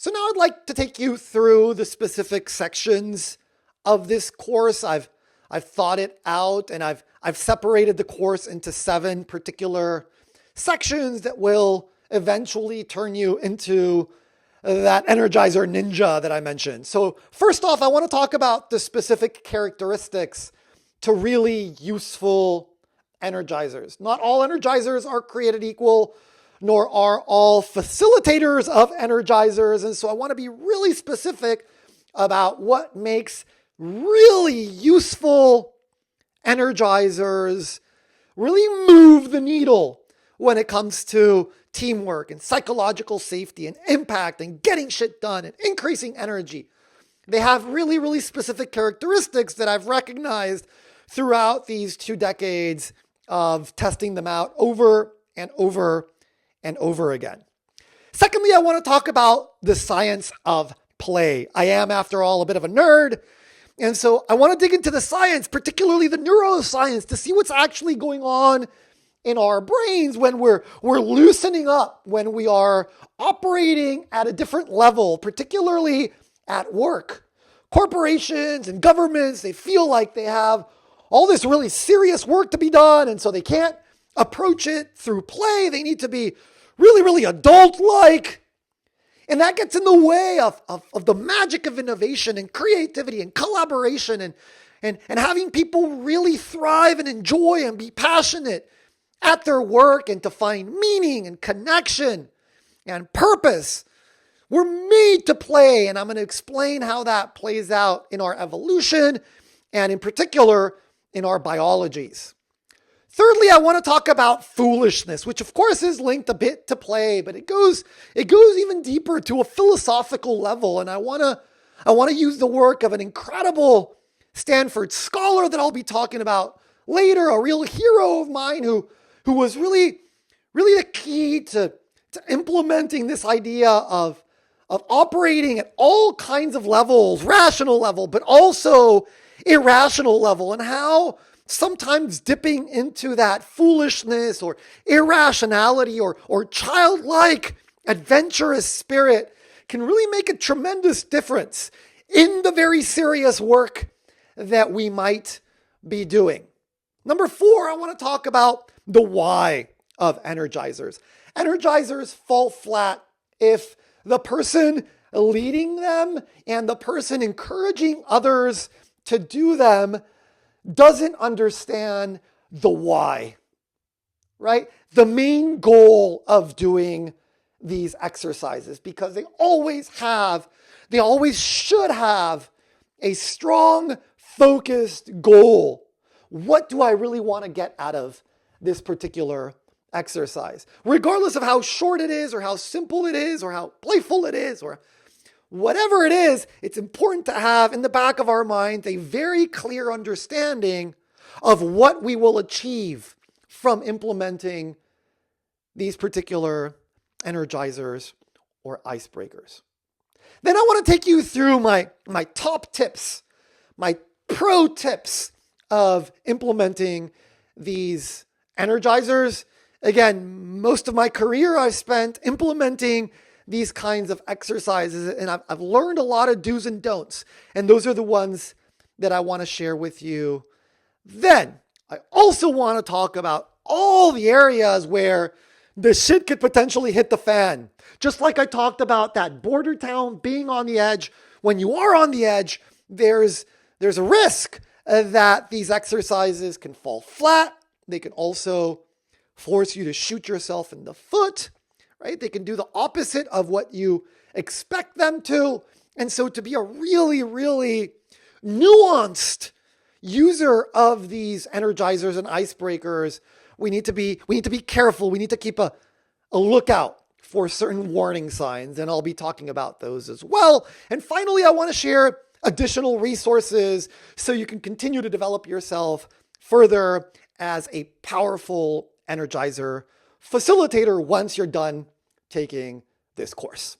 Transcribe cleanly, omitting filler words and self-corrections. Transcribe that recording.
So now I'd like to take you through the specific sections of this course. I've thought it out, and I've separated the course into 7 particular sections that will eventually turn you into that Energizer ninja that I mentioned. So first off, I want to talk about the specific characteristics to really useful Energizers. Not all Energizers are created equal, nor are all facilitators of Energizers. And so I want to be really specific about what makes really useful Energizers really move the needle when it comes to teamwork and psychological safety and impact and getting shit done and increasing energy. They have really, really specific characteristics that I've recognized throughout these 2 decades of testing them out over and over and over again. Secondly, I want to talk about the science of play. I am, after all, a bit of a nerd. And so I want to dig into the science, particularly the neuroscience, to see what's actually going on in our brains when we're loosening up, when we are operating at a different level, particularly at work. Corporations and governments, they feel like they have all this really serious work to be done, and so they can't approach it through play. They need to be really, really adult-like. And that gets in the way of the magic of innovation and creativity and collaboration and having people really thrive and enjoy and be passionate at their work and to find meaning and connection and purpose. We're made to play, and I'm going to explain how that plays out in our evolution and in particular in our biologies. Thirdly, I want to talk about foolishness, which of course is linked a bit to play, but it goes even deeper to a philosophical level. And I want to use the work of an incredible Stanford scholar that I'll be talking about later, a real hero of mine who was really the key to implementing this idea of operating at all kinds of levels, rational level, but also irrational level, and how sometimes dipping into that foolishness or irrationality or childlike adventurous spirit can really make a tremendous difference in the very serious work that we might be doing. Number 4, I want to talk about the why of Energizers. Energizers fall flat if the person leading them and the person encouraging others to do them doesn't understand the why, right? The main goal of doing these exercises, because they always should have a strong, focused goal. What do I really want to get out of this particular exercise? Regardless of how short it is or how simple it is or how playful it is or whatever it is, it's important to have in the back of our minds a very clear understanding of what we will achieve from implementing these particular Energizers or icebreakers. Then I want to take you through my top tips, my pro tips of implementing these Energizers. Again, most of my career I've spent implementing these kinds of exercises, and I've learned a lot of do's and don'ts, and those are the ones that I want to share with you. Then I also want to talk about all the areas where the shit could potentially hit the fan. Just like I talked about that border town being on the edge. When you are on the edge, there's a risk that these exercises can fall flat. They can also force you to shoot yourself in the foot. Right? They can do the opposite of what you expect them to. And so to be a really, really nuanced user of these Energizers and icebreakers, we need to be careful. We need to keep a lookout for certain warning signs, and I'll be talking about those as well. And finally, I want to share additional resources so you can continue to develop yourself further as a powerful Energizer facilitator once you're done taking this course.